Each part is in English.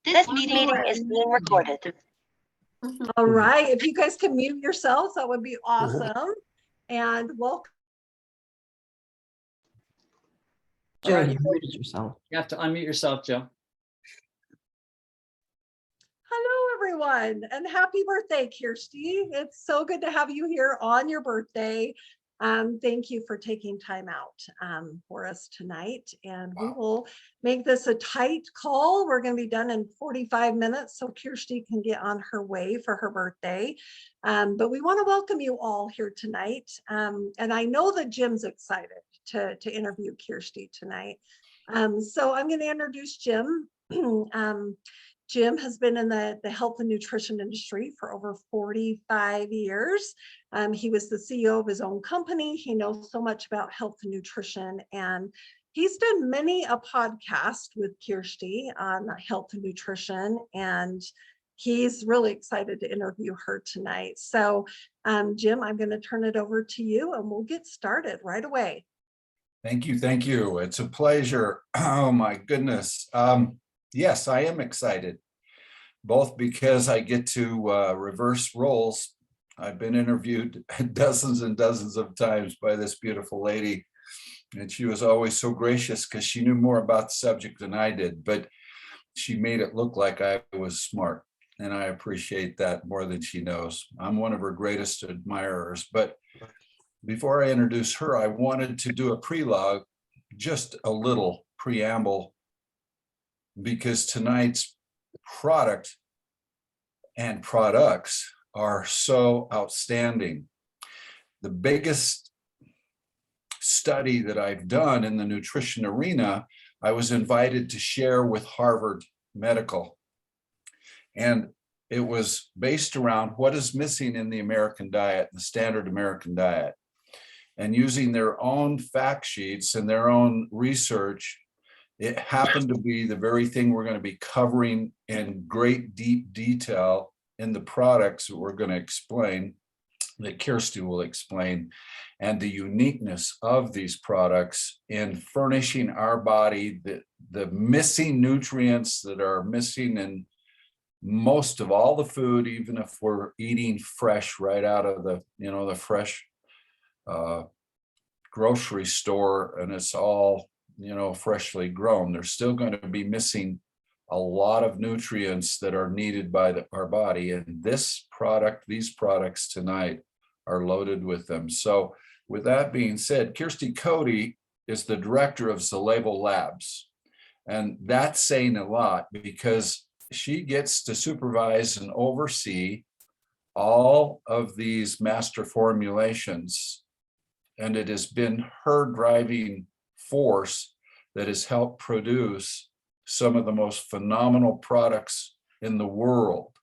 This meeting is being recorded. All right. If you guys can mute yourselves, that would be awesome. And welcome. Joe, you muted yourself. You have to unmute yourself, Joe. Hello, everyone, and happy birthday, Kersti. It's so good to have you here on your birthday. Thank you for taking time out for us tonight. And we will make this a tight call. We're going to be done in 45 minutes so Kersti can get on her way for her birthday. But we want to welcome you all here tonight. And I know that Jim's excited to interview Kersti tonight. So I'm going to introduce Jim. Jim has been in the health and nutrition industry for over 45 years. He was the CEO of his own company. He knows so much about health and nutrition, and he's done many a podcast with Kersti on health and nutrition, and he's really excited to interview her tonight. So Jim, I'm going to turn it over to you and we'll get started right away. Thank you. Thank you. It's a pleasure. Oh my goodness. Yes, I am excited, both because I get to reverse roles. I've been interviewed dozens and dozens of times by this beautiful lady, and she was always so gracious because she knew more about the subject than I did, but she made it look like I was smart, and I appreciate that more than she knows. I'm one of her greatest admirers, but before I introduce her, I wanted to do a prelogue, just a little preamble, because tonight's product and products are so outstanding. The biggest study that I've done in the nutrition arena, I was invited to share with Harvard Medical. And it was based around what is missing in the American diet, the standard American diet. And using their own fact sheets and their own research, it happened to be the very thing we're going to be covering in great deep detail in the products that we're going to explain, that Kersti will explain, and the uniqueness of these products in furnishing our body the missing nutrients that are missing in most of all the food, even if we're eating fresh right out of the fresh grocery store, and it's all freshly grown. They're still going to be missing a lot of nutrients that are needed by our body. And these products tonight are loaded with them. So with that being said, Kersti Cote is the director of Zallevo Labs. And that's saying a lot because she gets to supervise and oversee all of these master formulations. And it has been her driving force that has helped produce some of the most phenomenal products in the world.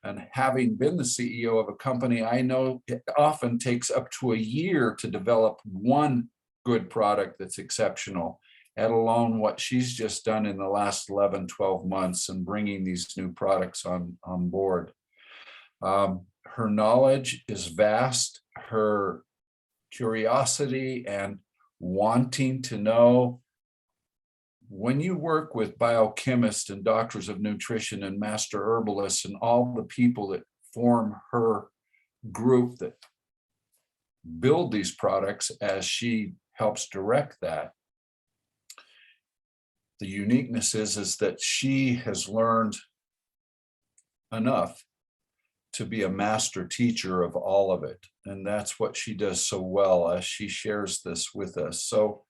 And having been the CEO of a company, I know it often takes up to a year to develop one good product that's exceptional, let alone what she's just done in the last 11, 12 months and bringing these new products on board. Her knowledge is vast. Her curiosity and wanting to know. When you work with biochemists and doctors of nutrition and master herbalists and all the people that form her group that build these products as she helps direct that, the uniqueness is that she has learned enough to be a master teacher of all of it. And that's what she does so well as she shares this with us. So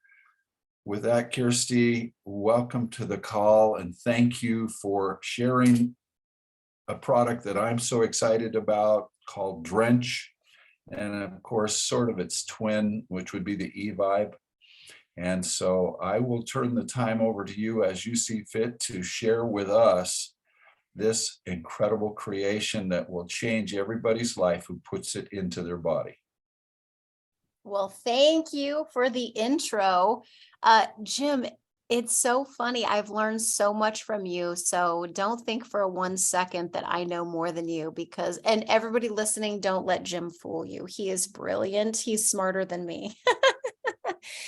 with that, Kersti, welcome to the call and thank you for sharing a product that I'm so excited about called Drench. And of course, sort of its twin, which would be the eVIBE. And so I will turn the time over to you as you see fit to share with us this incredible creation that will change everybody's life who puts it into their body. Well, thank you for the intro. Jim, it's so funny. I've learned so much from you. So don't think for 1 second that I know more than you and everybody listening, don't let Jim fool you. He is brilliant. He's smarter than me.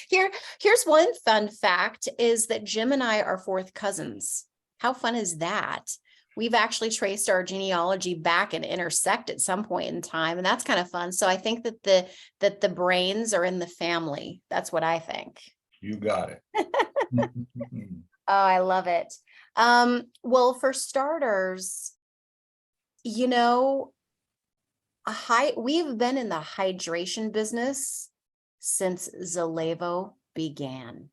Here's one fun fact is that Jim and I are fourth cousins. How fun is that? We've actually traced our genealogy back and intersect at some point in time, and that's kind of fun. So I think that the brains are in the family. That's what I think. You got it. Oh, I love it. Well, for starters, you know, we've been in the hydration business since Zallevo began.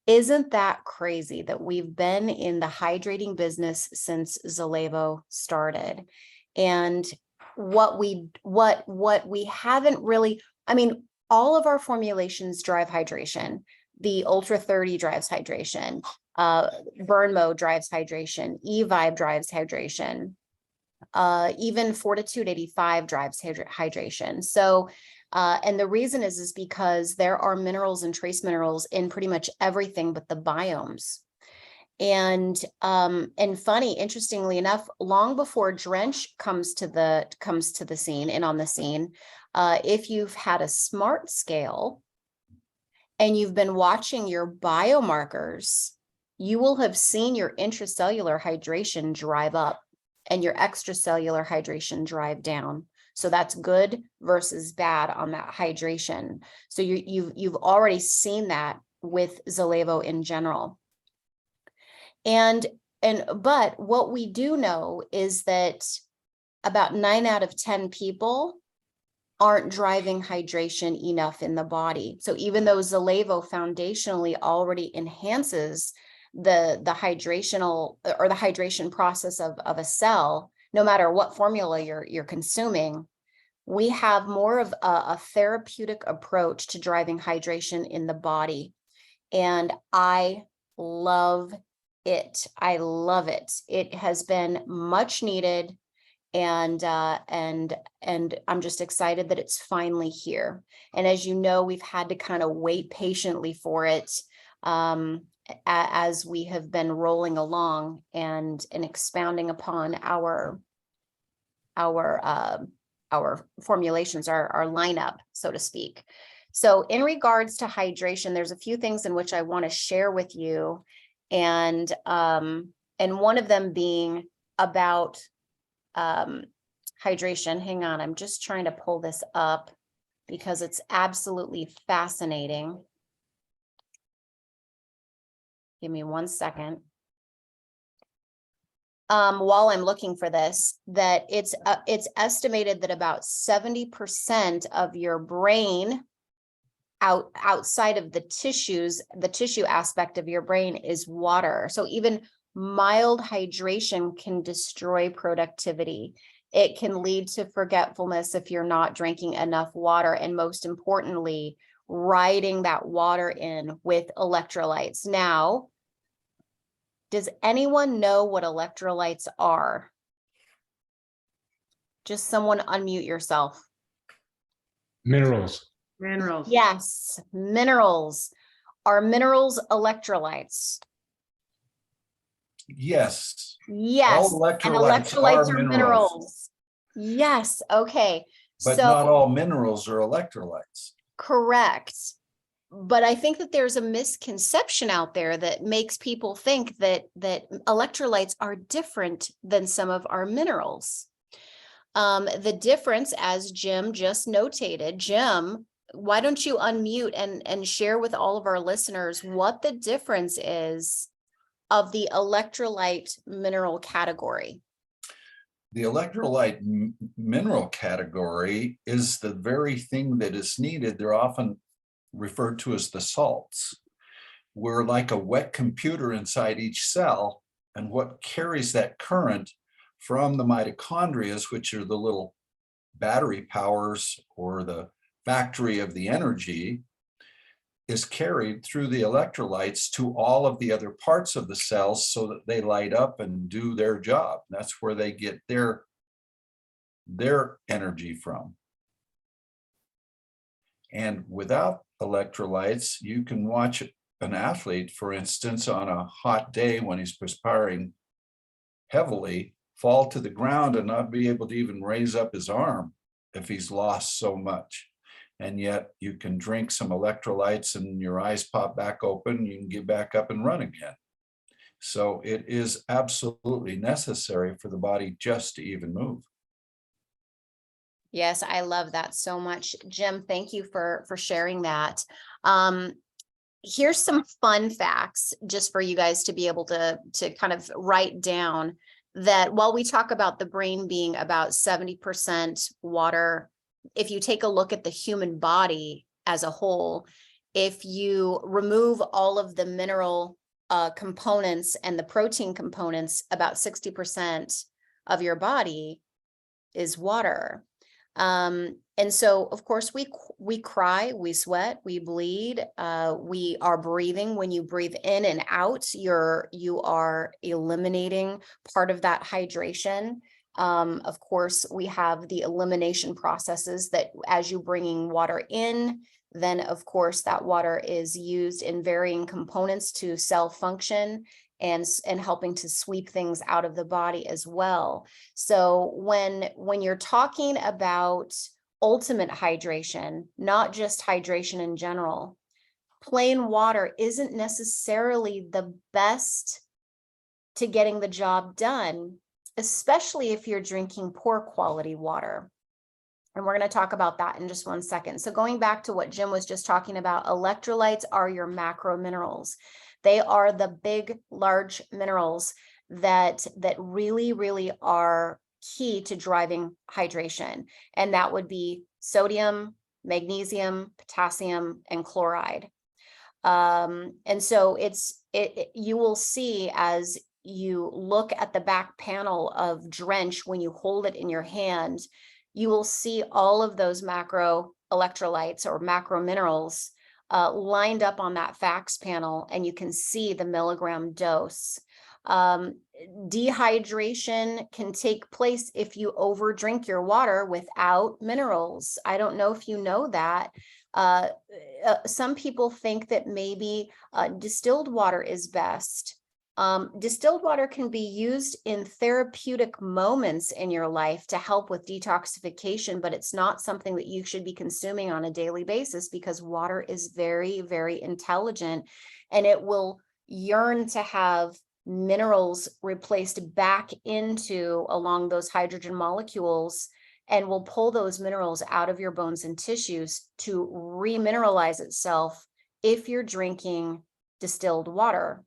Isn't that crazy that we've been in the hydrating business since Zallevo started? And what we haven't really, I mean, all of our formulations drive hydration. The Ultra 30 drives hydration. Burn Mode drives hydration. eVIBE drives hydration. Even Fortitude 85 drives hydration. So, and the reason is because there are minerals and trace minerals in pretty much everything but the biomes. And funny, interestingly enough, long before Drench comes to the scene and on the scene, if you've had a smart scale and you've been watching your biomarkers, you will have seen your intracellular hydration drive up and your extracellular hydration drive down. So that's good versus bad on that hydration. So you've already seen that with Zallevo in general. But what we do know is that about 9 out of 10 people aren't driving hydration enough in the body. So even though Zallevo foundationally already enhances the hydrational or the hydration process of a cell, no matter what formula you're consuming, we have more of a therapeutic approach to driving hydration in the body. And I love it. I love it. It has been much needed. And I'm just excited that it's finally here. And as you know, we've had to kind of wait patiently for it as we have been rolling along and expounding upon our formulations, our lineup, so to speak. So in regards to hydration, there's a few things in which I want to share with you, and one of them being about hydration. Hang on, I'm just trying to pull this up because it's absolutely fascinating. Give me 1 second. While I'm looking for this, that it's estimated that about 70% of your brain outside of the tissues, the tissue aspect of your brain is water. So even mild hydration can destroy productivity. It can lead to forgetfulness if you're not drinking enough water. And most importantly, riding that water in with electrolytes. Now, does anyone know what electrolytes are? Just someone unmute yourself. Minerals. Minerals. Yes, minerals. Are minerals electrolytes? Yes. Yes, All and electrolytes electrolytes are are minerals. minerals. Yes, okay. But So not all minerals are electrolytes. correct. But I think that there's a misconception out there that makes people think that electrolytes are different than some of our minerals. The difference, as Jim just notated, Jim, why don't you unmute and share with all of our listeners what the difference is of the electrolyte mineral category? The electrolyte mineral category is the very thing that is needed. They're often referred to as the salts. We're like a wet computer inside each cell, and what carries that current from the mitochondria, which are the little battery powers or the factory of the energy, is carried through the electrolytes to all of the other parts of the cells so that they light up and do their job. That's where they get their energy from. And without electrolytes, you can watch an athlete, for instance, on a hot day when he's perspiring heavily, fall to the ground and not be able to even raise up his arm if he's lost so much. And yet you can drink some electrolytes and your eyes pop back open, you can get back up and run again. So it is absolutely necessary for the body just to even move. Yes, I love that so much. Jim, thank you for sharing that. Here's some fun facts just for you guys to be able to kind of write down, that while we talk about the brain being about 70% water, if you take a look at the human body as a whole, if you remove all of the mineral components and the protein components, about 60% of your body is water. And so, of course, we cry, we sweat, we bleed, we are breathing. When you breathe in and out, you are eliminating part of that hydration. Of course, we have the elimination processes that as you bringing water in, then of course that water is used in varying components to cell function and helping to sweep things out of the body as well. So when you're talking about ultimate hydration, not just hydration in general, plain water isn't necessarily the best to getting the job done, especially if you're drinking poor quality water. And we're going to talk about that in just 1 second. So going back to what Jim was just talking about, electrolytes are your macro minerals. They are the big, large minerals that really, really are key to driving hydration. And that would be sodium, magnesium, potassium, and chloride. And so you will see as you look at the back panel of Drench, when you hold it in your hand, you will see all of those macro electrolytes or macro minerals lined up on that facts panel, and you can see the milligram dose. Dehydration can take place if you overdrink your water without minerals. I don't know if you know that. Some people think that maybe distilled water is best. Distilled water can be used in therapeutic moments in your life to help with detoxification, but it's not something that you should be consuming on a daily basis, because water is very, very intelligent, and it will yearn to have minerals replaced back into along those hydrogen molecules, and will pull those minerals out of your bones and tissues to remineralize itself if you're drinking distilled water,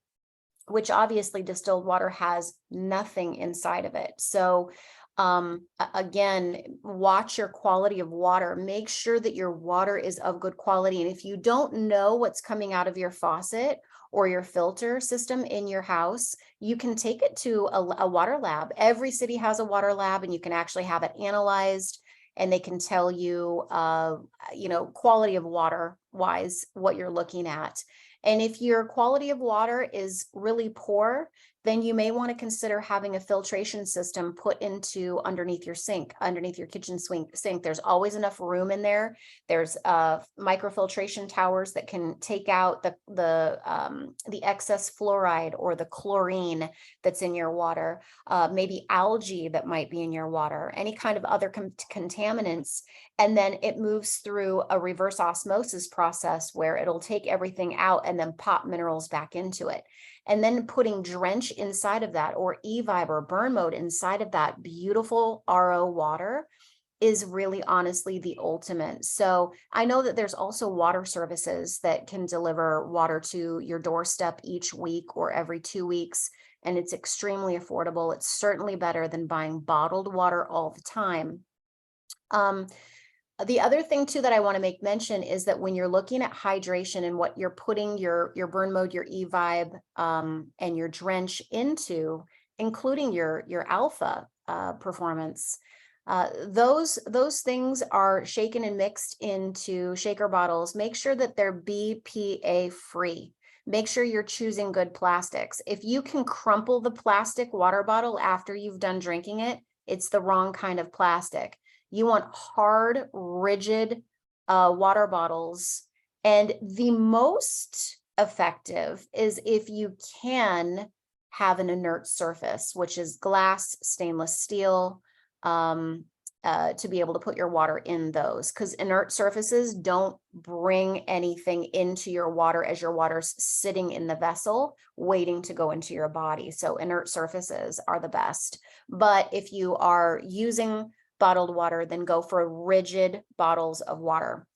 which obviously distilled water has nothing inside of it. So again, watch your quality of water. Make sure that your water is of good quality. And if you don't know what's coming out of your faucet or your filter system in your house, you can take it to a water lab. Every city has a water lab, and you can actually have it analyzed, and they can tell you, quality of water wise, what you're looking at. And if your quality of water is really poor, then you may want to consider having a filtration system put into underneath your sink, underneath your kitchen sink. There's always enough room in there. There's microfiltration towers that can take out the excess fluoride or the chlorine that's in your water, maybe algae that might be in your water, any kind of other contaminants. And then it moves through a reverse osmosis process where it'll take everything out and then pop minerals back into it. And then putting Drench inside of that, or eVIBE or burn mode inside of that beautiful RO water, is really honestly the ultimate. So I know that there's also water services that can deliver water to your doorstep each week or every 2 weeks, and it's extremely affordable. It's certainly better than buying bottled water all the time. The other thing too that I want to make mention is that when you're looking at hydration and what you're putting your burn mode, your eVIBE, and your Drench into, including your alpha performance, those things are shaken and mixed into shaker bottles. Make sure that they're BPA free. Make sure you're choosing good plastics. If you can crumple the plastic water bottle after you've done drinking it, it's the wrong kind of plastic. You want hard, rigid water bottles. And the most effective is if you can have an inert surface, which is glass, stainless steel, to be able to put your water in those, because inert surfaces don't bring anything into your water as your water's sitting in the vessel waiting to go into your body. So inert surfaces are the best. But if you are using bottled water, then go for rigid bottles of water.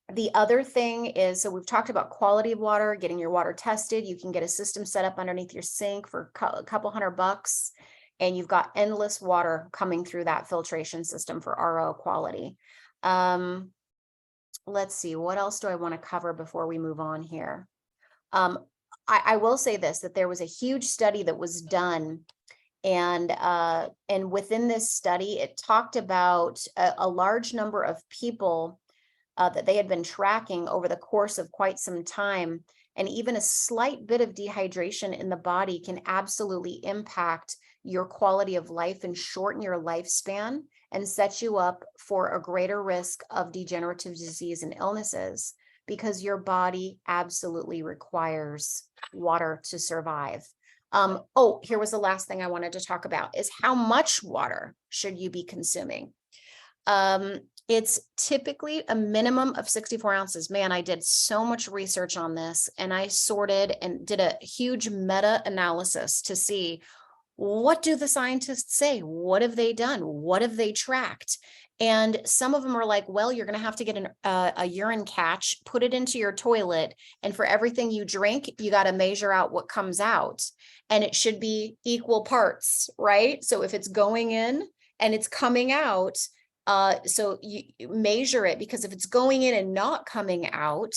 The other thing is, so we've talked about quality of water, getting your water tested. You can get a system set up underneath your sink for a couple $100, and you've got endless water coming through that filtration system for RO quality. Let's see, what else do I want to cover before we move on here? I will say this, that there was a huge study that was done, and within this study, it talked about a large number of people that they had been tracking over the course of quite some time. And even a slight bit of dehydration in the body can absolutely impact your quality of life and shorten your lifespan and set you up for a greater risk of degenerative disease and illnesses, because your body absolutely requires water to survive. Oh, here was the last thing I wanted to talk about, is how much water should you be consuming? It's typically a minimum of 64 ounces. Man, I did so much research on this, and I sorted and did a huge meta-analysis to see, what do the scientists say? What have they done? What have they tracked? And some of them are like, well, you're going to have to get a urine catch, put it into your toilet, and for everything you drink, you got to measure out what comes out. And it should be equal parts, right? So if it's going in and it's coming out, so you measure it, because if it's going in and not coming out,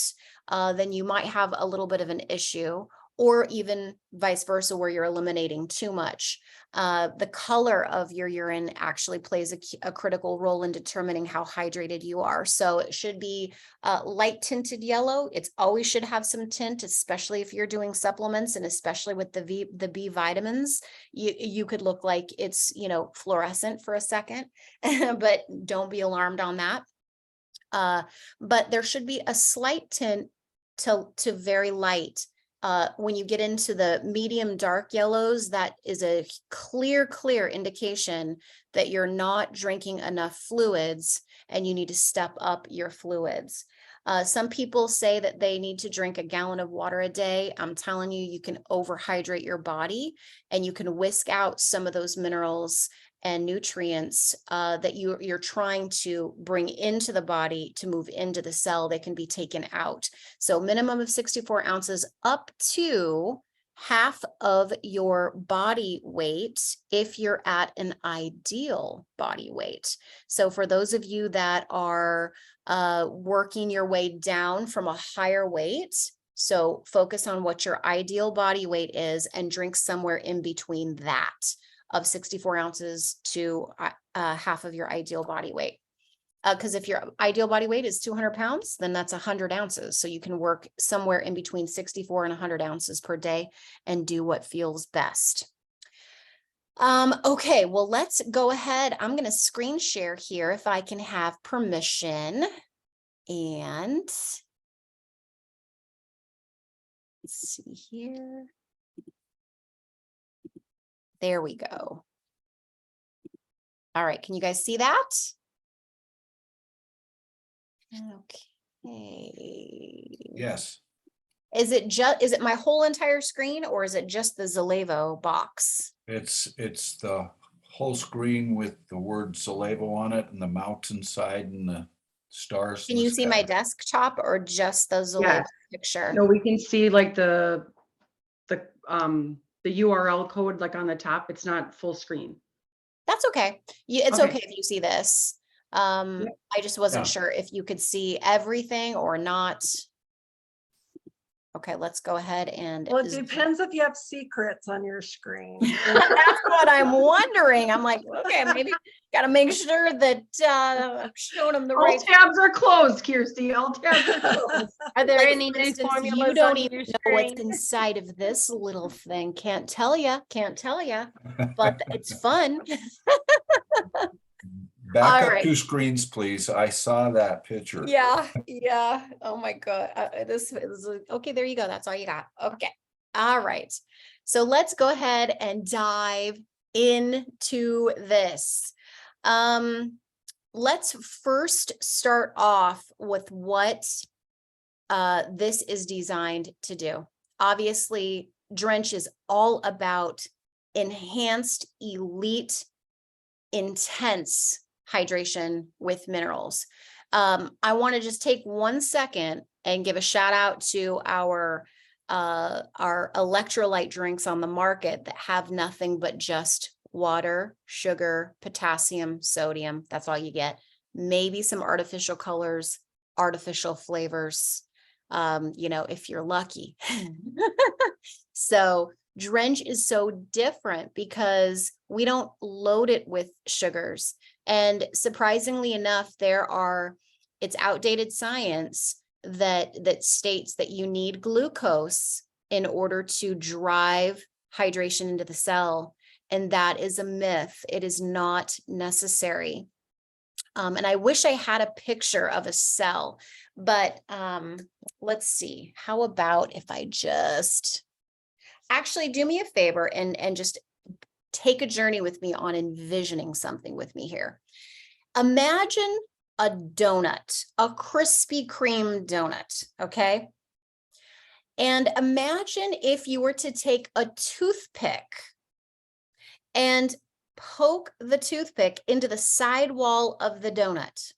then you might have a little bit of an issue, or even vice versa, where you're eliminating too much. The color of your urine actually plays a critical role in determining how hydrated you are. So it should be light tinted yellow. It always should have some tint, especially if you're doing supplements, and especially with the B vitamins. You could look like it's, fluorescent for a second, but don't be alarmed on that. But there should be a slight tint to very light. When you get into the medium dark yellows, that is a clear indication that you're not drinking enough fluids and you need to step up your fluids. Some people say that they need to drink a gallon of water a day. I'm telling you, you can overhydrate your body, and you can whisk out some of those minerals and nutrients that you're trying to bring into the body to move into the cell. They can be taken out. So minimum of 64 ounces up to half of your body weight if you're at an ideal body weight. So for those of you that are working your way down from a higher weight, so focus on what your ideal body weight is and drink somewhere in between that, of 64 ounces to half of your ideal body weight. Because if your ideal body weight is 200 pounds, then that's 100 ounces. So you can work somewhere in between 64 and 100 ounces per day and do what feels best. Okay, well, let's go ahead. I'm going to screen share here if I can have permission. And let's see here. There we go. All right, can you guys see that? Okay. Yes. Is it my whole entire screen, or is it just the Zallevo box? It's the whole screen with the word Zallevo on it, and the mountain side and the stars. Can you see my desktop, or just the Zallevo Yes. picture? No, we can see like the URL code like on the top. It's not full screen. That's okay. It's Okay. okay if you see this. I just wasn't sure if you could see everything or not. Okay, let's go ahead and. Well, it depends if you have secrets on your screen. That's what I'm wondering. I'm like, okay, maybe got to make sure that I'm showing them the All right. tabs are closed, Kersti. All tabs are closed. Are there Like, any for new instance, formulas you don't on even your know what's screen? inside of this little thing. Can't tell you, but it's fun. Back All up right. 2 screens, please. I saw that picture. Yeah. Oh my God. This is okay. There you go. That's all you got. Okay. All right. So let's go ahead and dive into this. Let's first start off with what this is designed to do. Obviously, Drench is all about enhanced, elite, intense hydration with minerals. I want to just take 1 second and give a shout out to our electrolyte drinks on the market that have nothing but just water, sugar, potassium, sodium. That's all you get. Maybe some artificial colors, artificial flavors, if you're lucky. So Drench is so different because we don't load it with sugars. And surprisingly enough, it's outdated science that states that you need glucose in order to drive hydration into the cell. And that is a myth. It is not necessary. And I wish I had a picture of a cell, but let's see. How about if I just actually do me a favor and just take a journey with me on envisioning something with me here. Imagine a donut, a Krispy Kreme donut, okay? And imagine if you were to take a toothpick and poke the toothpick into the side wall of the donut.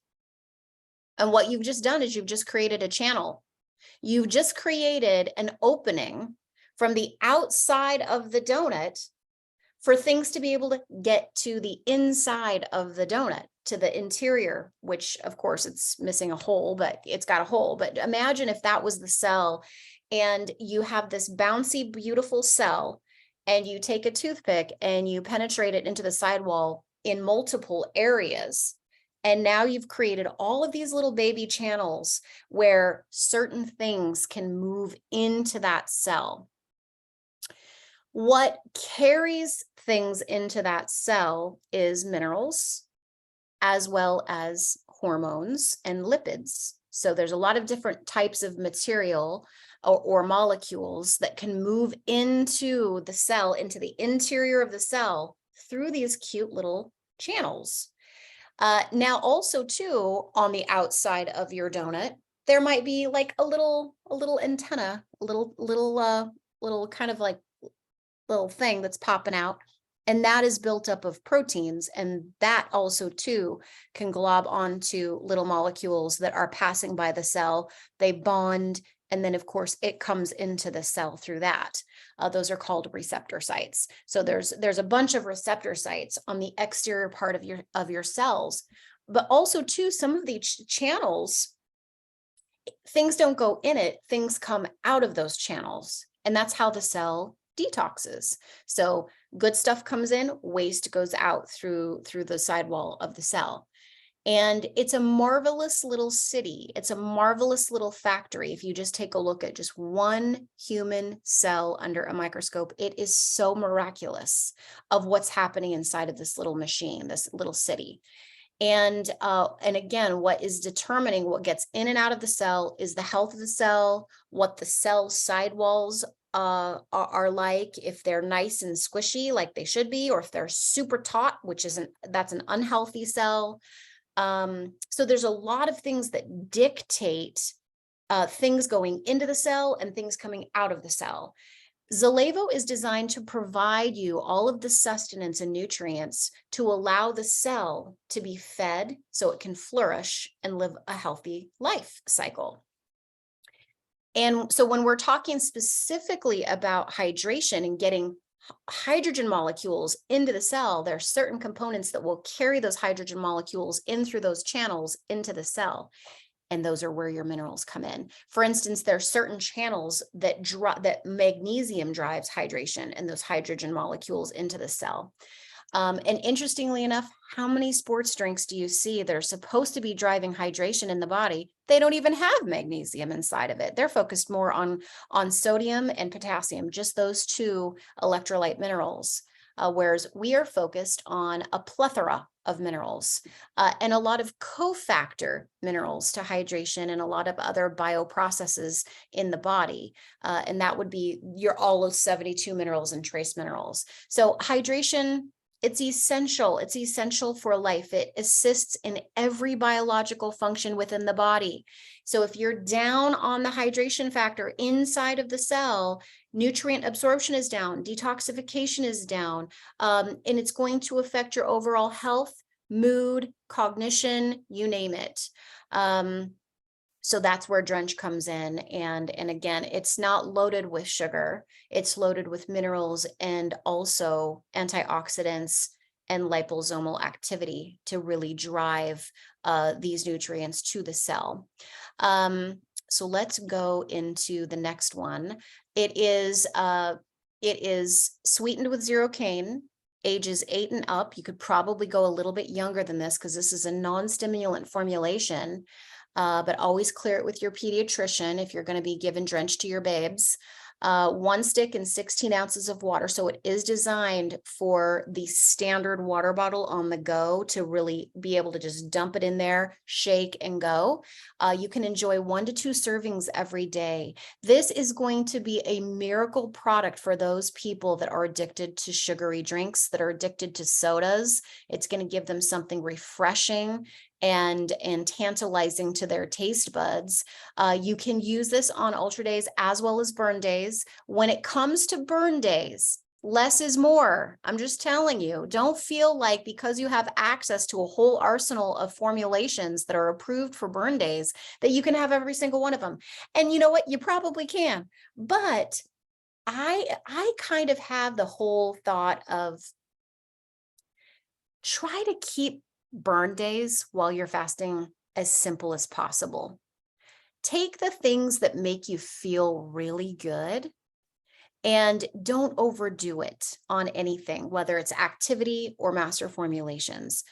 And what you've just done is you've just created a channel. You've just created an opening from the outside of the donut for things to be able to get to the inside of the donut, to the interior, which of course it's missing a hole, but it's got a hole. But imagine if that was the cell and you have this bouncy, beautiful cell, and you take a toothpick and you penetrate it into the sidewall in multiple areas. And now you've created all of these little baby channels where certain things can move into that cell. What carries things into that cell is minerals, as well as hormones and lipids. So there's a lot of different types of material or molecules that can move into the cell, into the interior of the cell through these cute little channels. Now also too, on the outside of your donut, there might be like a little antenna, a little kind of like little thing that's popping out. And that is built up of proteins. And that also too can glob onto little molecules that are passing by the cell. They bond. And then of course it comes into the cell through that. Those are called receptor sites. So there's a bunch of receptor sites on the exterior part of your cells, but also too, some of these channels, things don't go in it, things come out of those channels. And that's how the cell detoxes. So good stuff comes in, waste goes out through the sidewall of the cell. And it's a marvelous little city. It's a marvelous little factory. If you just take a look at just one human cell under a microscope, it is so miraculous of what's happening inside of this little machine, this little city. And again, what is determining what gets in and out of the cell is the health of the cell, what the cell sidewalls are like, if they're nice and squishy like they should be, or if they're super taut, that's an unhealthy cell. So there's a lot of things that dictate things going into the cell and things coming out of the cell. Zallevo is designed to provide you all of the sustenance and nutrients to allow the cell to be fed so it can flourish and live a healthy life cycle. And so when we're talking specifically about hydration and getting hydrogen molecules into the cell, there are certain components that will carry those hydrogen molecules in through those channels into the cell. And those are where your minerals come in. For instance, there are certain channels that magnesium drives hydration and those hydrogen molecules into the cell. And interestingly enough, how many sports drinks do you see that are supposed to be driving hydration in the body? They don't even have magnesium inside of it. They're focused more on sodium and potassium, just those two electrolyte minerals. Whereas we are focused on a plethora of minerals and a lot of cofactor minerals to hydration and a lot of other bioprocesses in the body. And that would be all of 72 minerals and trace minerals. So hydration It's essential. It's essential for life. It assists in every biological function within the body. So if you're down on the hydration factor inside of the cell, nutrient absorption is down, detoxification is down, and it's going to affect your overall health, mood, cognition, you name it. So that's where Drench comes in. And again, it's not loaded with sugar. It's loaded with minerals and also antioxidants and liposomal activity to really drive these nutrients to the cell. So let's go into the next one. It is sweetened with zero cane, ages 8 and up. You could probably go a little bit younger than this because this is a non-stimulant formulation. But always clear it with your pediatrician if you're going to be giving Drench to your babes. 1 stick and 16 ounces of water. So it is designed for the standard water bottle on the go to really be able to just dump it in there, shake and go. You can enjoy 1 to 2 servings every day. This is going to be a miracle product for those people that are addicted to sugary drinks, that are addicted to sodas. It's going to give them something refreshing and tantalizing to their taste buds. You can use this on ultra days as well as burn days. When it comes to burn days, less is more. I'm just telling you, don't feel like because you have access to a whole arsenal of formulations that are approved for burn days that you can have every single one of them. And you know what? You probably can. But I kind of have the whole thought of try to keep burn days while you're fasting as simple as possible. Take the things that make you feel really good and don't overdo it on anything, whether it's activity or master formulations.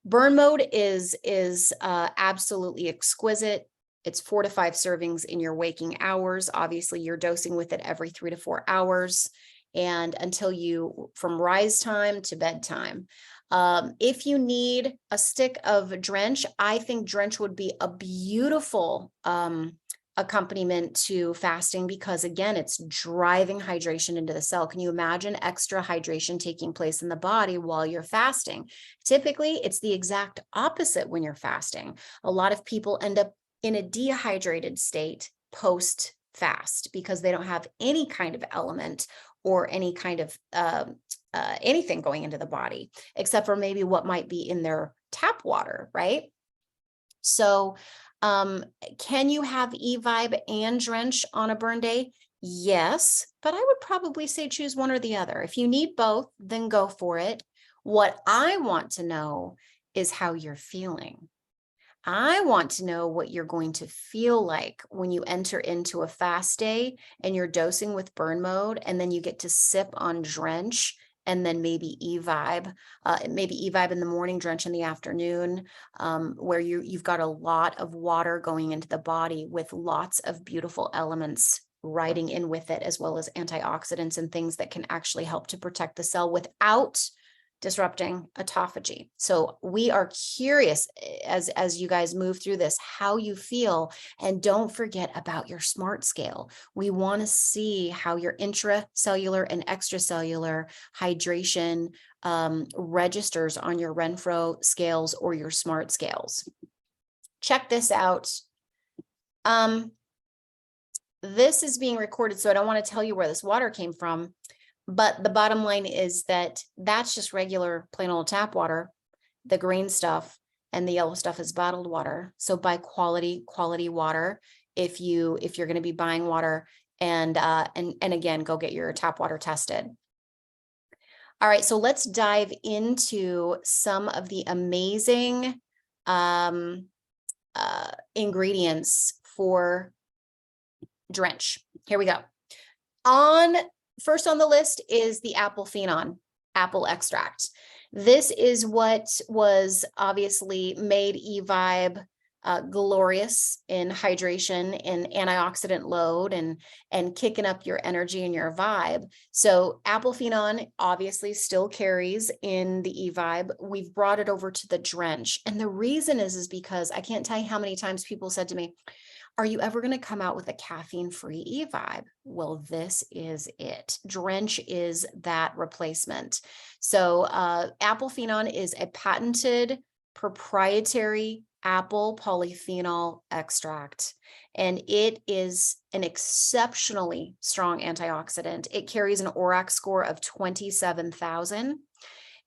Burn mode is absolutely exquisite. It's 4 to 5 servings in your waking hours. Obviously, you're dosing with it every 3 to 4 hours and until you, from rise time to bedtime. If you need a stick of Drench, I think Drench would be a beautiful accompaniment to fasting because again, it's driving hydration into the cell. Can you imagine extra hydration taking place in the body while you're fasting? Typically, it's the exact opposite when you're fasting. A lot of people end up in a dehydrated state post-fast because they don't have any kind of element or any kind of anything going into the body, except for maybe what might be in their tap water, right? So can you have eVIBE and Drench on a burn day? Yes, but I would probably say choose one or the other. If you need both, then go for it. What I want to know is how you're feeling. I want to know what you're going to feel like when you enter into a fast day and you're dosing with burn mode, and then you get to sip on Drench and then maybe eVIBE in the morning, Drench in the afternoon, where you've got a lot of water going into the body with lots of beautiful elements riding in with it, as well as antioxidants and things that can actually help to protect the cell without disrupting autophagy. So we are curious as you guys move through this, how you feel, and don't forget about your SMART scale. We want to see how your intracellular and extracellular hydration registers on your Renfro scales or your SMART scales. Check this out. This is being recorded, so I don't want to tell you where this water came from. But the bottom line is that that's just regular plain old tap water. The green stuff and the yellow stuff is bottled water. So buy quality water if you're going to be buying water, and again, go get your tap water tested. All right, so let's dive into some of the amazing ingredients for Drench. Here we go. First on the list is the apple phenon, apple extract. This is what was obviously made eVIBE glorious in hydration and antioxidant load and kicking up your energy and your vibe. So apple phenon obviously still carries in the eVIBE. We've brought it over to the Drench. And the reason is because I can't tell you how many times people said to me, Are you ever going to come out with a caffeine-free eVIBE? Well, this is it. Drench is that replacement. So apple phenon is a patented proprietary apple polyphenol extract, and it is an exceptionally strong antioxidant. It carries an ORAC score of 27,000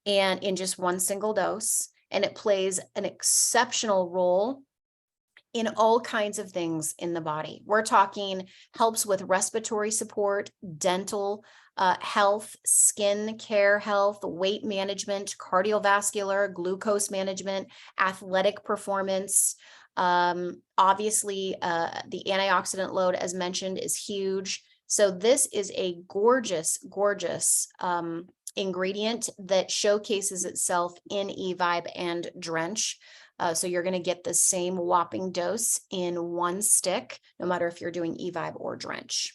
and in just one single dose, and it plays an exceptional role in all kinds of things in the body. We're talking helps with respiratory support, dental health, skin care health, weight management, cardiovascular, glucose management, athletic performance. Obviously, the antioxidant load, as mentioned, is huge. So this is a gorgeous, gorgeous ingredient that showcases itself in eVIBE and Drench. So you're going to get the same whopping dose in one stick, no matter if you're doing eVIBE or Drench.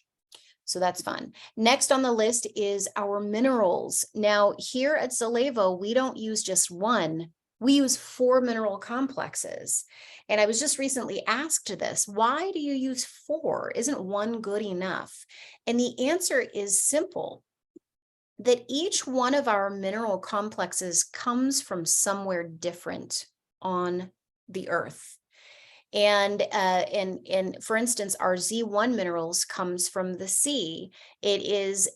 So that's fun. Next on the list is our minerals. Now here at Zallevo, we don't use just one, we use 4 mineral complexes. And I was just recently asked this, why do you use 4? Isn't 1 good enough? And the answer is simple, that each one of our mineral complexes comes from somewhere different on the earth. And for instance, our Z1 minerals comes from the sea. These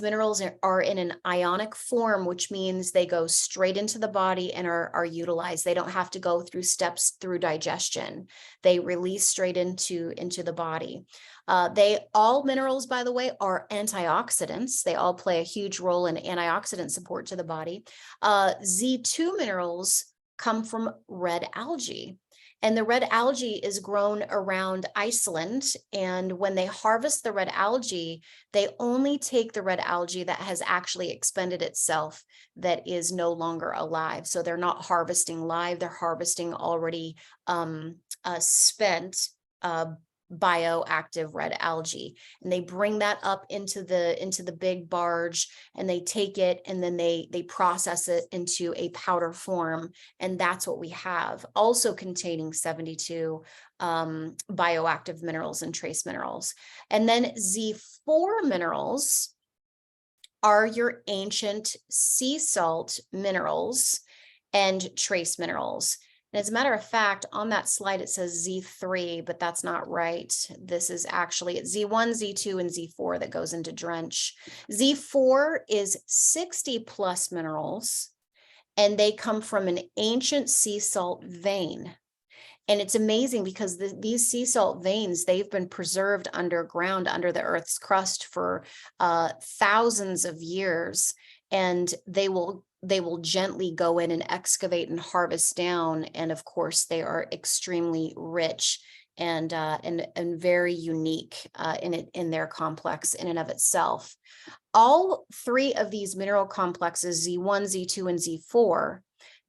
minerals are in an ionic form, which means they go straight into the body and are utilized. They don't have to go through steps through digestion. They release straight into the body. All minerals, by the way, are antioxidants. They all play a huge role in antioxidant support to the body. Z2 minerals come from red algae. And the red algae is grown around Iceland. And when they harvest the red algae, they only take the red algae that has actually expended itself, that is no longer alive. So they're not harvesting live, they're harvesting already spent bioactive red algae, and they bring that up into the big barge, and they take it and then they process it into a powder form, and that's what we have, also containing 72 bioactive minerals and trace minerals. And then Z4 minerals are your ancient sea salt minerals and trace minerals. And as a matter of fact, on that slide, it says Z3, but that's not right. This is actually Z1, Z2, and Z4 that goes into Drench. Z4 is 60 plus minerals, and they come from an ancient sea salt vein. And it's amazing because these sea salt veins, they've been preserved underground under the Earth's crust for thousands of years, and they will gently go in and excavate and harvest down. And of course, they are extremely rich and very unique in their complex in and of itself. All 3 of these mineral complexes, Z1, Z2, and Z4,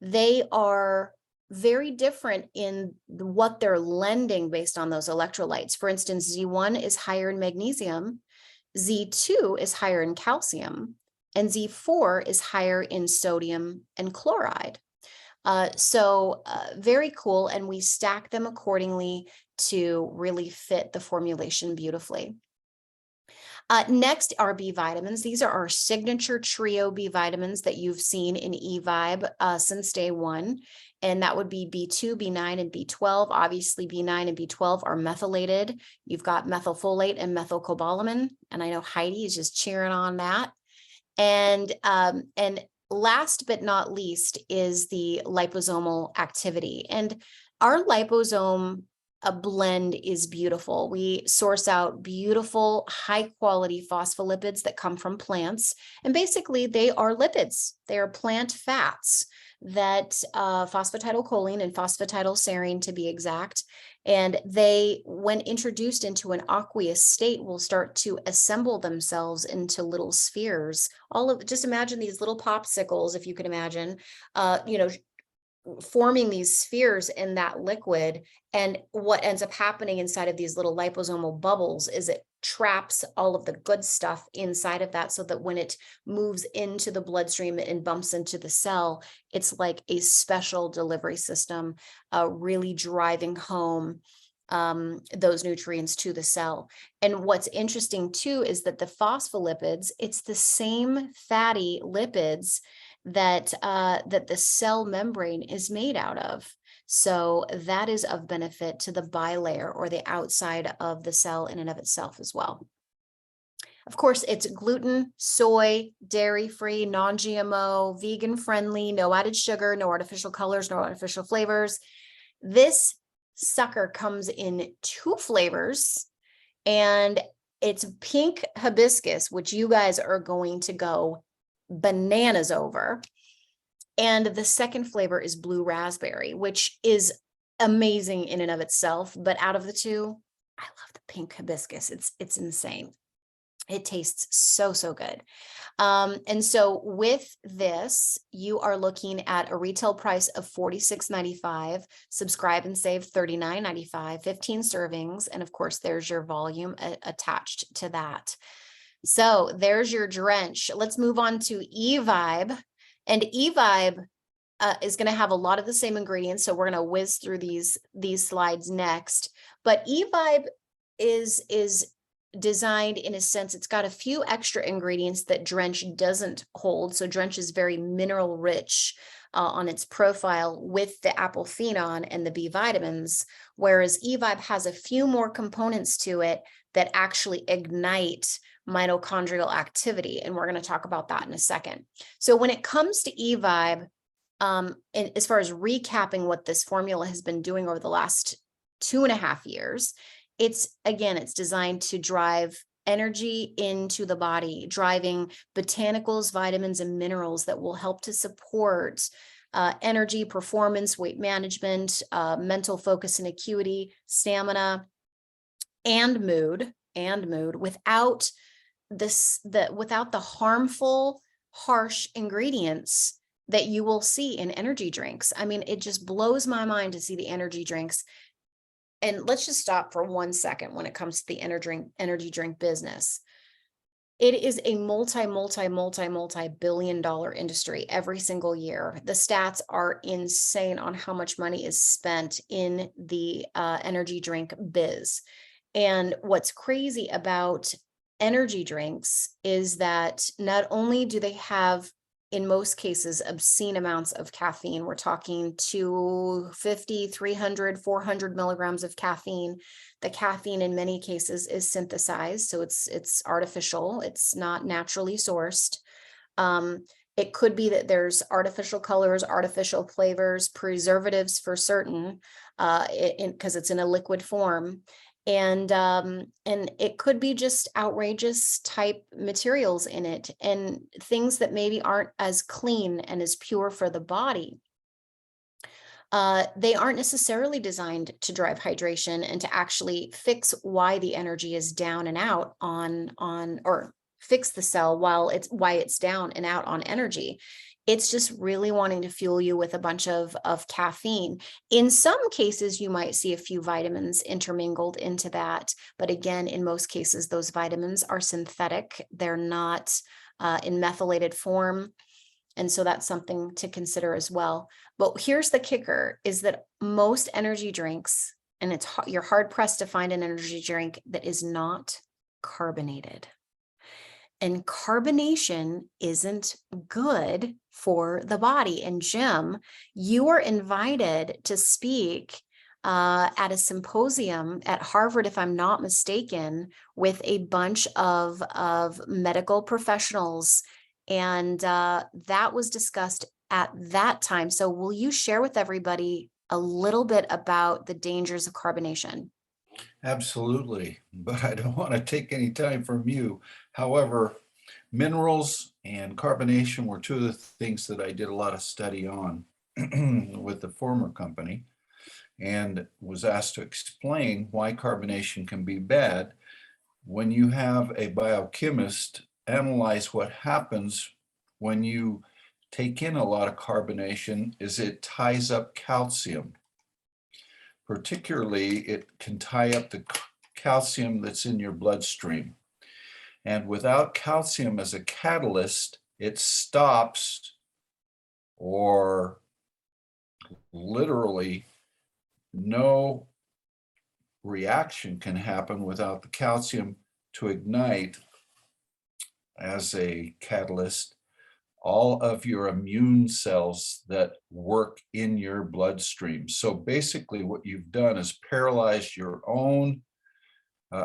they are very different in what they're lending based on those electrolytes. For instance, Z1 is higher in magnesium, Z2 is higher in calcium, and Z4 is higher in sodium and chloride. So very cool. And we stack them accordingly to really fit the formulation beautifully. Next are B vitamins. These are our signature trio B vitamins that you've seen in eVIBE since day one. And that would be B2, B9, and B12. Obviously, B9 and B12 are methylated. You've got methylfolate and methylcobalamin. And I know Heidi is just cheering on that. And last but not least is the liposomal activity. And our liposome blend is beautiful. We source out beautiful, high quality phospholipids that come from plants. And basically they are lipids. They are plant fats that phosphatidylcholine and phosphatidylserine to be exact. And they, when introduced into an aqueous state, will start to assemble themselves into little spheres. Just imagine these little popsicles, if you can imagine, forming these spheres in that liquid. And what ends up happening inside of these little liposomal bubbles is it traps all of the good stuff inside of that, so that when it moves into the bloodstream and bumps into the cell, it's like a special delivery system, really driving home those nutrients to the cell. And what's interesting too is that the phospholipids, it's the same fatty lipids that that the cell membrane is made out of. So that is of benefit to the bilayer or the outside of the cell in and of itself as well. Of course, it's gluten, soy, dairy-free, non-GMO, vegan-friendly, no added sugar, no artificial colors, no artificial flavors. This sucker comes in 2 flavors, and it's pink hibiscus, which you guys are going to go bananas over. And the second flavor is blue raspberry, which is amazing in and of itself. But out of the 2, I love the pink hibiscus. It's insane. It tastes so, so good. And so with this, you are looking at a retail price of $46.95, subscribe and save $39.95, 15 servings. And of course, there's your volume attached to that. So there's your Drench. Let's move on to eVIBE. And eVIBE is going to have a lot of the same ingredients. So we're going to whiz through these slides next. But eVIBE is designed in a sense, it's got a few extra ingredients that Drench doesn't hold. So Drench is very mineral rich on its profile with the apophenon and the B vitamins, whereas eVIBE has a few more components to it that actually ignite mitochondrial activity. And we're going to talk about that in a second. So when it comes to eVIBE, and as far as recapping what this formula has been doing over the last 2.5 years, it's designed to drive energy into the body, driving botanicals, vitamins, and minerals that will help to support energy, performance, weight management, mental focus and acuity, stamina, and mood, without the harmful, harsh ingredients that you will see in energy drinks. I mean, it just blows my mind to see the energy drinks. And let's just stop for 1 second when it comes to the energy drink business. It is a multi-billion-dollar industry every single year. The stats are insane on how much money is spent in the energy drink biz. And what's crazy about energy drinks is that not only do they have, in most cases, obscene amounts of caffeine. We're talking 250, 300, 400 milligrams of caffeine. The caffeine in many cases is synthesized, so it's artificial. It's not naturally sourced. It could be that there's artificial colors, artificial flavors, preservatives for certain, because it's in a liquid form. And it could be just outrageous type materials in it and things that maybe aren't as clean and as pure for the body. They aren't necessarily designed to drive hydration and to actually fix why the energy is down and out on or fix the cell why it's down and out on energy. It's just really wanting to fuel you with a bunch of caffeine. In some cases, you might see a few vitamins intermingled into that. But again, in most cases, those vitamins are synthetic. They're not in methylated form. And so that's something to consider as well. But here's the kicker, is that most energy drinks, and you're hard pressed to find an energy drink that is not carbonated. And carbonation isn't good for the body. And Jim, you were invited to speak at a symposium at Harvard, if I'm not mistaken, with a bunch of medical professionals. And that was discussed at that time. So will you share with everybody a little bit about the dangers of carbonation? Absolutely, but I don't want to take any time from you. However, minerals and carbonation were 2 of the things that I did a lot of study on with the former company, and was asked to explain why carbonation can be bad. When you have a biochemist analyze what happens when you take in a lot of carbonation, is it ties up calcium. Particularly, it can tie up the calcium that's in your bloodstream. And without calcium as a catalyst, it stops, or literally no reaction can happen without the calcium to ignite as a catalyst all of your immune cells that work in your bloodstream. So basically what you've done is paralyzed your own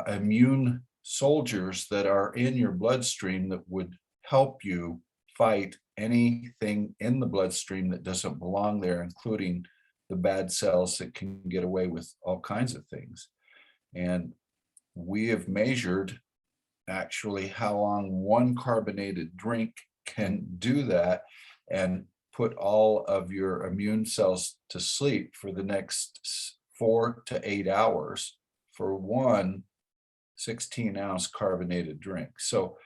immune soldiers that are in your bloodstream that would help you fight anything in the bloodstream that doesn't belong there, including the bad cells that can get away with all kinds of things. And we have measured actually how long one carbonated drink can do that and put all of your immune cells to sleep for the next 4 to 8 hours for one 16-ounce carbonated drink. So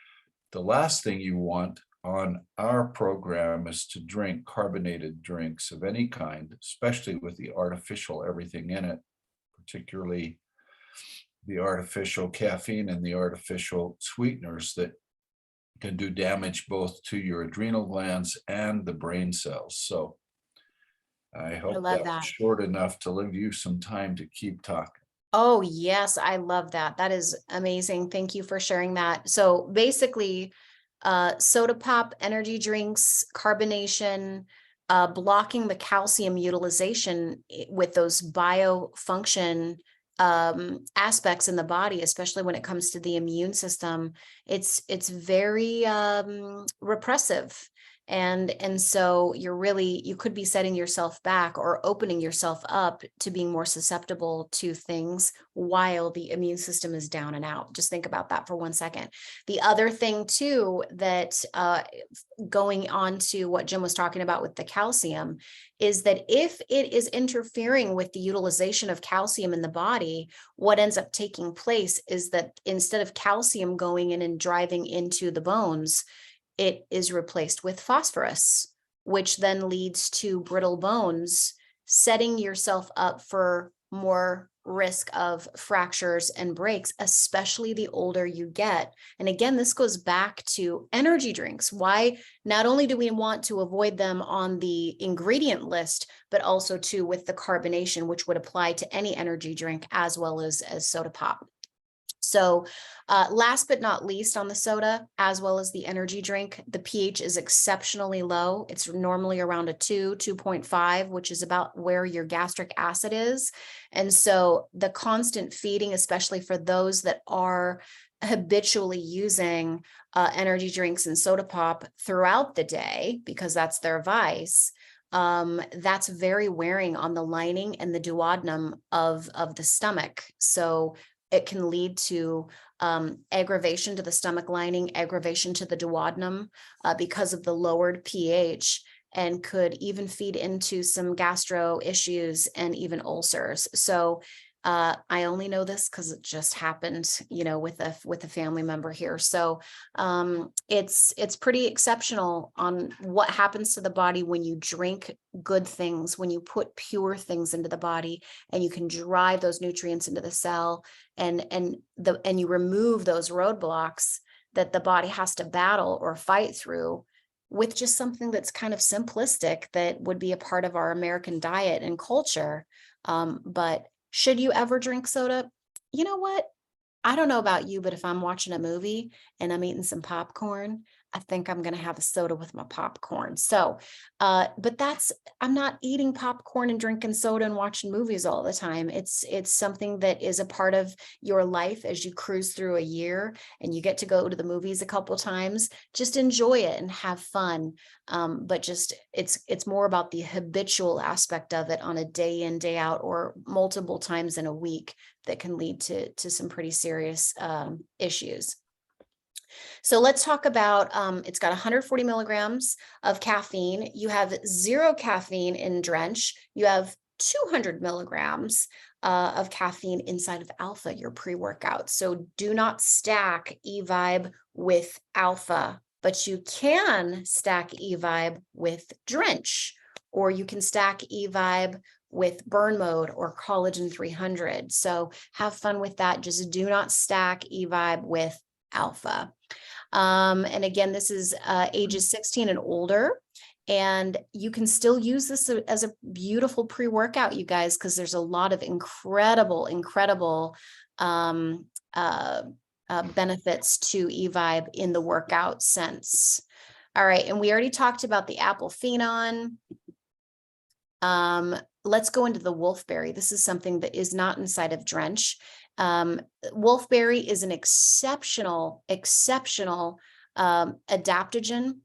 the last thing you want on our program is to drink carbonated drinks of any kind, especially with the artificial everything in it, particularly the artificial caffeine and the artificial sweeteners that can do damage both to your adrenal glands and the brain cells. So I hope love that was that. short enough to leave you some time to keep talking. Oh, yes, I love that. That is amazing. Thank you for sharing that. So basically, soda pop, energy drinks, carbonation, blocking the calcium utilization with those biofunction aspects in the body, especially when it comes to the immune system. It's very repressive. And so you could be setting yourself back or opening yourself up to being more susceptible to things while the immune system is down and out. Just think about that for 1 second. The other thing too, that going on to what Jim was talking about with the calcium, is that if it is interfering with the utilization of calcium in the body, what ends up taking place is that instead of calcium going in and driving into the bones, it is replaced with phosphorus, which then leads to brittle bones, setting yourself up for more risk of fractures and breaks, especially the older you get. And again, this goes back to energy drinks. Why not only do we want to avoid them on the ingredient list, but also too with the carbonation, which would apply to any energy drink as well as soda pop. So last but not least on the soda, as well as the energy drink, the pH is exceptionally low. It's normally around a 2.5, which is about where your gastric acid is. And so the constant feeding, especially for those that are habitually using energy drinks and soda pop throughout the day, because that's their vice, that's very wearing on the lining and the duodenum of the stomach. So it can lead to aggravation to the stomach lining, aggravation to the duodenum because of the lowered pH, and could even feed into some gastro issues and even ulcers. So I only know this because it just happened, with a family member here. So it's pretty exceptional on what happens to the body when you drink good things, when you put pure things into the body, and you can drive those nutrients into the cell, and you remove those roadblocks that the body has to battle or fight through with just something that's kind of simplistic that would be a part of our American diet and culture. But should you ever drink soda? You know what? I don't know about you, but if I'm watching a movie and I'm eating some popcorn, I think I'm going to have a soda with my popcorn. So, but I'm not eating popcorn and drinking soda and watching movies all the time. It's something that is a part of your life as you cruise through a year and you get to go to the movies a couple times. Just enjoy it and have fun. But just it's more about the habitual aspect of it on a day in, day out, or multiple times in a week that can lead to some pretty serious issues. So let's talk about, it's got 140 milligrams of caffeine. You have 0 caffeine in Drench. You have 200 milligrams of caffeine inside of Alpha, your pre-workout. So do not stack eVIBE with Alpha, but you can stack eVIBE with Drench, or you can stack eVIBE with Burn Mode or Collagen 300. So have fun with that. Just do not stack eVIBE with Alpha. And again, this is ages 16 and older. And you can still use this as a beautiful pre-workout, you guys, because there's a lot of incredible benefits to eVIBE in the workout sense. All right, and we already talked about the apple phenon. Let's go into the wolfberry. This is something that is not inside of Drench. Wolfberry is an exceptional adaptogen.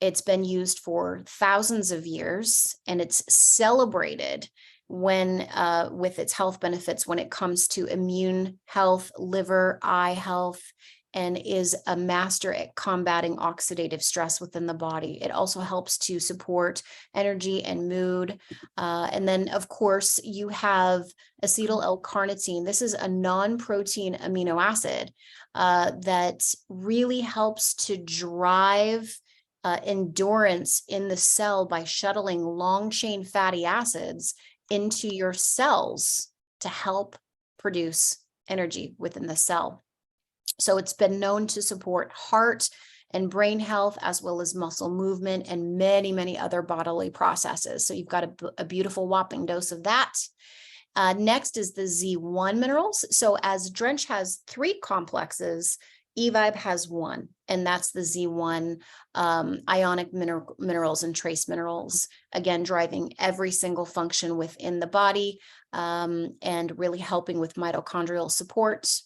It's been used for thousands of years, and it's celebrated when with its health benefits when it comes to immune health, liver, eye health, and is a master at combating oxidative stress within the body. It also helps to support energy and mood. And then, of course, you have acetyl L-carnitine. This is a non-protein amino acid that really helps to drive endurance in the cell by shuttling long-chain fatty acids into your cells to help produce energy within the cell. So it's been known to support heart and brain health, as well as muscle movement and many, many other bodily processes. So you've got a beautiful whopping dose of that. Next is the Z1 minerals. So as Drench has 3 complexes, eVIBE has 1, and that's the Z1 ionic minerals and trace minerals, again, driving every single function within the body and really helping with mitochondrial support.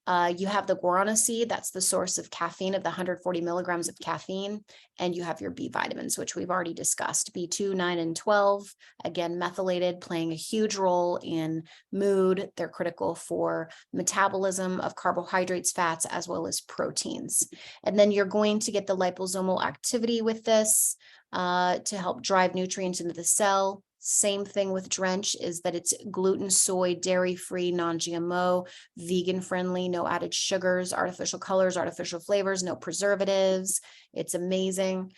You have the guarana seed, that's the source of caffeine, of the 140 milligrams of caffeine. And you have your B vitamins, which we've already discussed, B2, 9, and 12, again, methylated, playing a huge role in mood. They're critical for metabolism of carbohydrates, fats, as well as proteins. And then you're going to get the liposomal activity with this to help drive nutrients into the cell. Same thing with Drench is that it's gluten, soy, dairy-free, non-GMO, vegan-friendly, no added sugars, artificial colors, artificial flavors, no preservatives. It's amazing.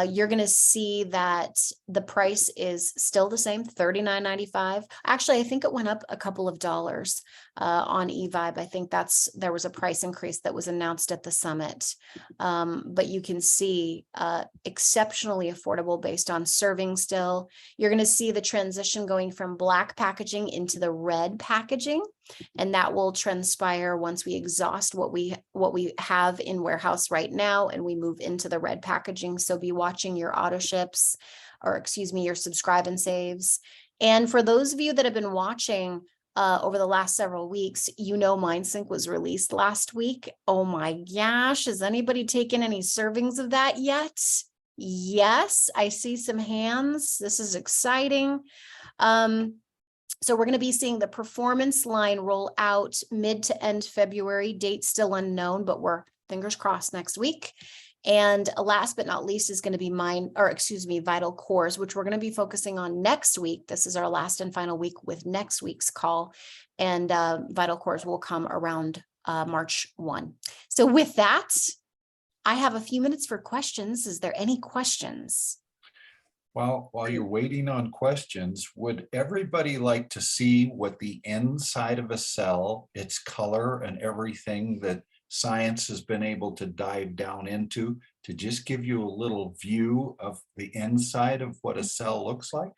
You're going to see that the price is still the same, $39.95. Actually, I think it went up a couple of dollars on eVIBE. I think there was a price increase that was announced at the summit. But you can see exceptionally affordable based on serving still. You're going to see the transition going from black packaging into the red packaging, and that will transpire once we exhaust what we have in warehouse right now and we move into the red packaging. So be watching your auto ships, or excuse me, your subscribe and saves. And for those of you that have been watching over the last several weeks, you know MindSync was released last week. Oh my gosh, has anybody taken any servings of that yet? Yes, I see some hands. This is exciting. So we're going to be seeing the performance line roll out mid to end February. Date still unknown, but we're fingers crossed next week. And last but not least is going to be Vital Cores, which we're going to be focusing on next week. This is our last and final week with next week's call. And Vital Cores will come around March 1. So with that, I have a few minutes for questions. Is there any questions? Well, while you're waiting on questions, would everybody like to see what the inside of a cell, its color and everything that science has been able to dive down into, to just give you a little view of the inside of what a cell looks like?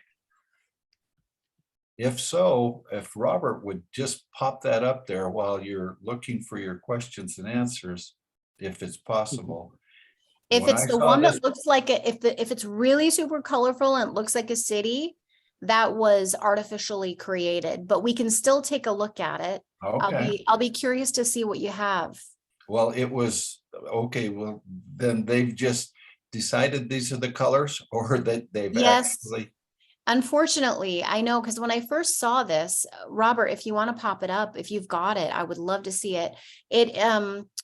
If so, if Robert would just pop that up there while you're looking for your questions and answers, if it's possible. If When it's I the saw one this- that looks like if it's really super colorful and it looks like a city, that was artificially created, but we can still take a look at it. Okay, I'll be curious to see what you have. well, it was, okay, well, then they've just decided these are the colors, or that they've Yes. actually, Unfortunately, I know, because when I first saw this, Robert, if you want to pop it up, if you've got it, I would love to see it.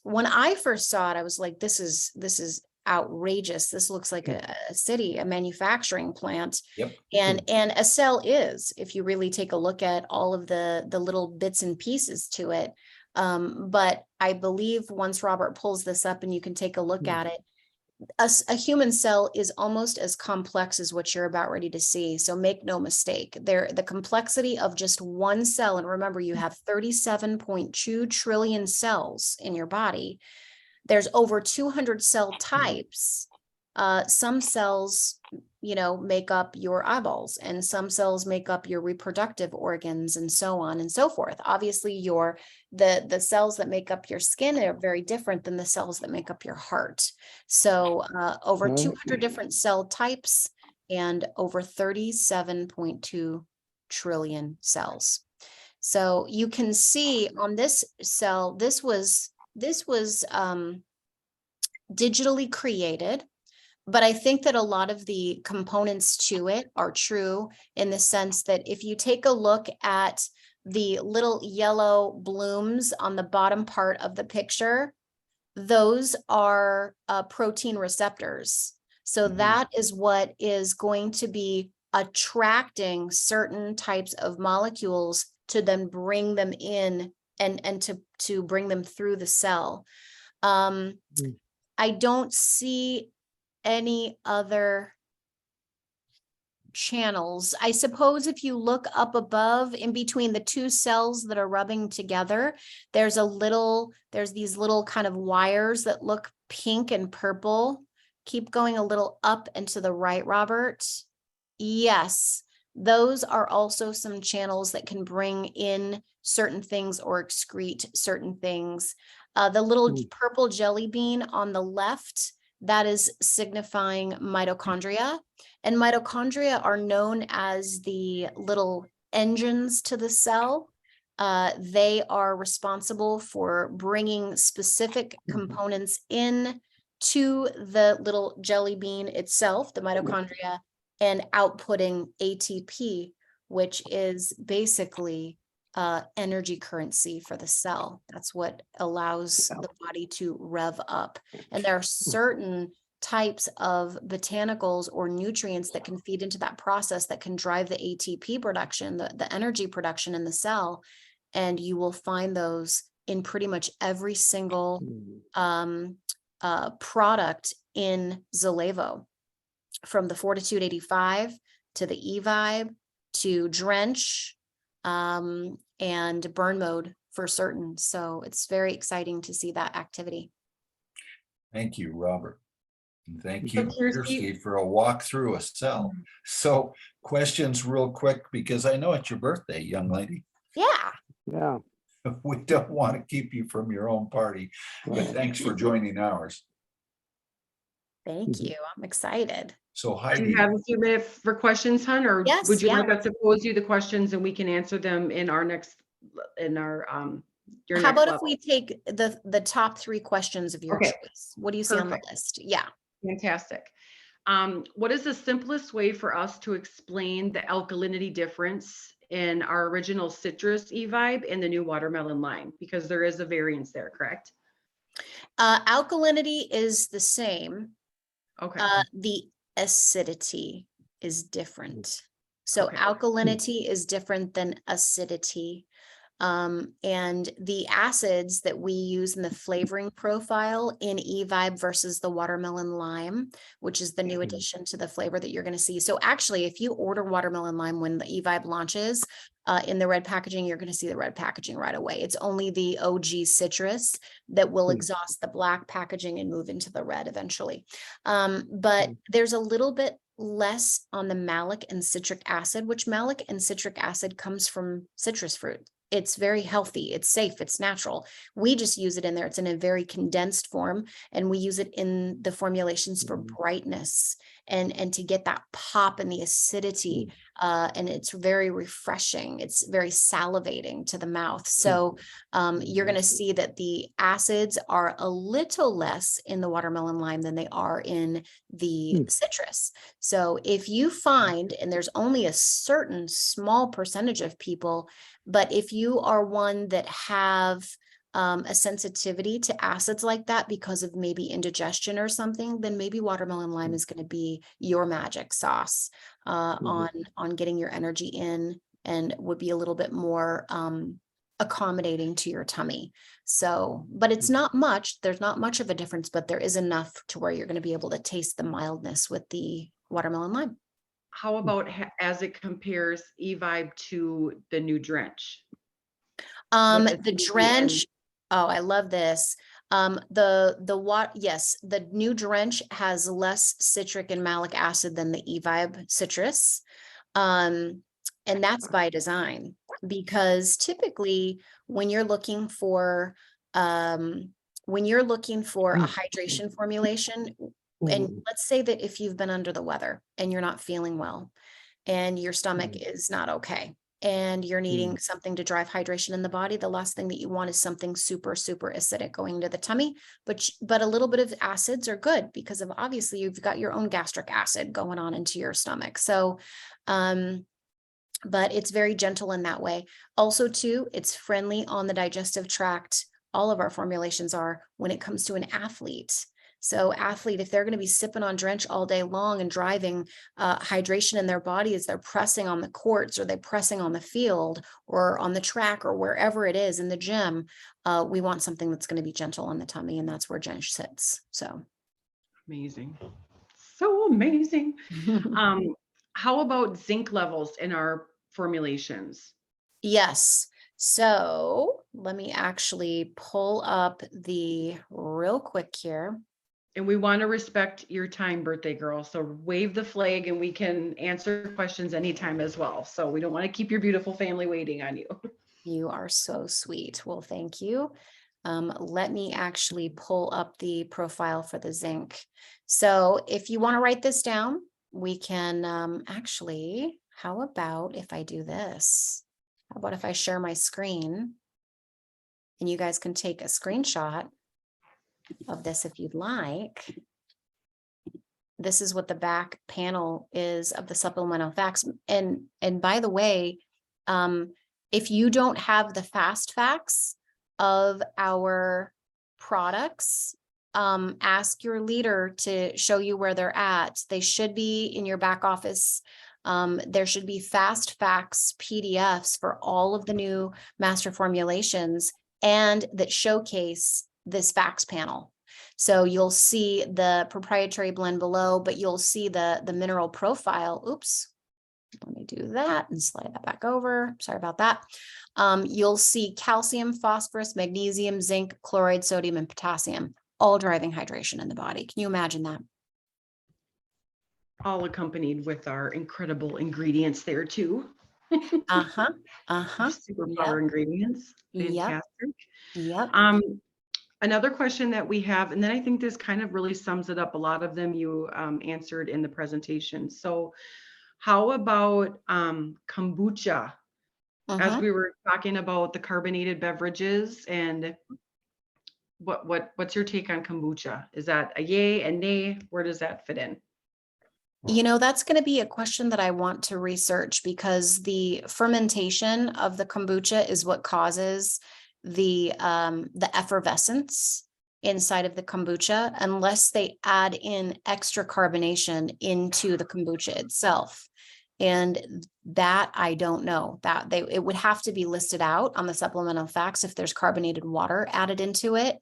When I first saw it, I was like, this is outrageous. This looks like a city, a manufacturing plant. yep. And a cell is, if you really take a look at all of the little bits and pieces to it. But I believe once Robert pulls this up and you can take a look at it, a human cell is almost as complex as what you're about ready to see. So make no mistake, the complexity of just one cell, and remember, you have 37.2 trillion cells in your body. There's over 200 cell types. some cells, make up your eyeballs, and some cells make up your reproductive organs, and so on and so forth. Obviously, the cells that make up your skin are very different than the cells that make up your heart. So over 200 different cell types and over 37.2 trillion cells. So you can see on this cell, this was digitally created. But I think that a lot of the components to it are true in the sense that if you take a look at the little yellow blooms on the bottom part of the picture, those are protein receptors. So that is what is going to be attracting certain types of molecules to then bring them in and to bring them through the cell. I don't see any other channels. I suppose if you look up above in between the two cells that are rubbing together, there's these little kind of wires that look pink and purple. Keep going a little up and to the right, Robert. Yes, those are also some channels that can bring in certain things or excrete certain things. The little purple jelly bean on the left, that is signifying mitochondria. And mitochondria are known as the little engines to the cell. They are responsible for bringing specific components in to the little jelly bean itself, the mitochondria, and outputting ATP, which is basically energy currency for the cell. That's what allows the body to rev up. And there are certain types of botanicals or nutrients that can feed into that process that can drive the ATP production, the energy production in the cell. And you will find those in pretty much every single product in Zallevo, from the Fortitude 85 to the eVIBE to Drench, and burn mode for certain. So it's very exciting to see that activity. Thank you, Robert. And thank So you, Kersti- Kersti, for a walk through a cell. So questions real quick, because I know it's your birthday, young lady. Yeah. Yeah. We don't want to keep you from your own party, but thanks for joining ours. Thank you. I'm excited. So Do Heidi, you have a few minutes for questions, hon, or Yes, would you yeah. like us to pose you the questions and we can answer them in our next, your How next about if level? we take the top 3 questions of your Okay. choice? What do you see on the Perfect. list? Yeah. Fantastic. What is the simplest way for us to explain the alkalinity difference in our original citrus eVIBE and the new watermelon lime? Because there is a variance there, correct? Alkalinity is the same. Okay. The acidity is different. So Okay. alkalinity is different than acidity. And the acids that we use in the flavoring profile in eVIBE versus the watermelon lime, which is the new addition to the flavor that you're going to see. So actually, if you order watermelon lime when the eVIBE launches in the red packaging, you're going to see the red packaging right away. It's only the OG citrus that will exhaust the black packaging and move into the red eventually. But there's a little bit less on the malic and citric acid, which malic and citric acid comes from citrus fruit. It's very healthy, it's safe, it's natural. We just use it in there. It's in a very condensed form, and we use it in the formulations for brightness and to get that pop and the acidity. And it's very refreshing. It's very salivating to the mouth. So you're going to see that the acids are a little less in the watermelon lime than they are in the citrus. So if you find, and there's only a certain small percentage of people, but if you are one that have a sensitivity to acids like that because of maybe indigestion or something, then maybe watermelon lime is going to be your magic sauce on getting your energy in, and would be a little bit more accommodating to your tummy. So, but it's not much. There's not much of a difference, but there is enough to where you're going to be able to taste the mildness with the watermelon lime. How about as it compares eVIBE to the new Drench? The Drench, oh, I love this. Yes, the new Drench has less citric and malic acid than the eVIBE citrus. And that's by design, because typically when you're looking for a hydration formulation, and let's say that if you've been under the weather and you're not feeling well and your stomach is not okay, and you're needing something to drive hydration in the body, the last thing that you want is something super, super acidic going into the tummy. But a little bit of acids are good, because of obviously you've got your own gastric acid going on into your stomach. So, but it's very gentle in that way. Also too, it's friendly on the digestive tract. All of our formulations are when it comes to an athlete. So athlete, if they're going to be sipping on Drench all day long and driving hydration in their body as they're pressing on the courts, or they're pressing on the field or on the track or wherever it is in the gym, we want something that's going to be gentle on the tummy, and that's where Drench sits. So Amazing. So amazing. How about zinc levels in our formulations? yes. So let me actually pull up the real quick here. And we want to respect your time, birthday girl. So wave the flag and we can answer questions anytime as well. So we don't want to keep your beautiful family waiting on you. You are so sweet. Well, thank you. Let me actually pull up the profile for the zinc. So if you want to write this down, we can actually, how about if I do this? How about if I share my screen and you guys can take a screenshot of this if you'd like. This is what the back panel is of the supplemental facts. And by the way, if you don't have the fast facts of our products, ask your leader to show you where they're at. They should be in your back office. There should be fast facts PDFs for all of the new master formulations, and that showcase this facts panel. So you'll see the proprietary blend below, but you'll see the mineral profile. Oops, let me do that and slide that back over. Sorry about that. You'll see calcium, phosphorus, magnesium, zinc, chloride, sodium, and potassium, all driving hydration in the body. Can you imagine that? All accompanied with our incredible ingredients there too. Superpower ingredients. Fantastic. Yep. Another question that we have, and then I think this kind of really sums it up. A lot of them you answered in the presentation. So how about kombucha? As we were talking about the carbonated beverages, and what's your take on kombucha? Is that a yay and nay? Where does that fit in? You know, that's going to be a question that I want to research, because the fermentation of the kombucha is what causes the effervescence inside of the kombucha, unless they add in extra carbonation into the kombucha itself. And that I don't know. That it would have to be listed out on the supplemental facts if there's carbonated water added into it.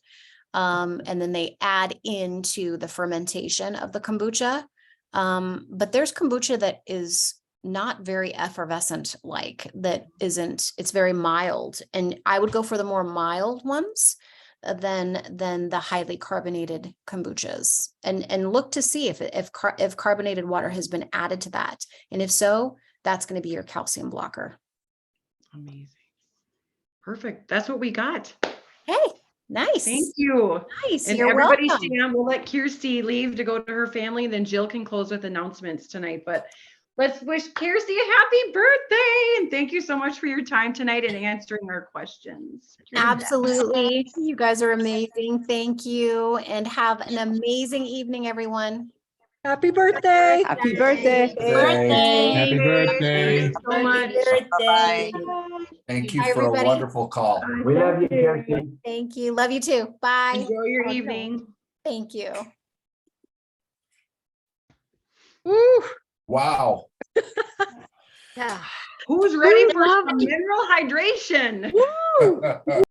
And then they add into the fermentation of the kombucha. But there's kombucha that is not very effervescent, it's very mild. And I would go for the more mild ones than the highly carbonated kombuchas, and look to see if carbonated water has been added to that. And if so, that's going to be your calcium blocker. Amazing. Perfect. That's what we got. Hey, nice. Thank you. Nice. And You're everybody welcome. stay on. We'll let Kersti leave to go to her family, and then Jill can close with announcements tonight. But let's wish Kersti a happy birthday. And thank you so much for your time tonight and answering our questions. Absolutely. You guys are amazing. Thank you. And have an amazing evening, everyone. Happy birthday. Happy birthday. Happy Thank birthday. you so much. Bye-bye. Thank you Bye, for a everybody. wonderful call. We love you, Kersti. Thank you. Love you too. Bye. Enjoy your evening. Thank you. Woo. Wow. Yeah. Who's ready We for love some mineral hydration? Woo.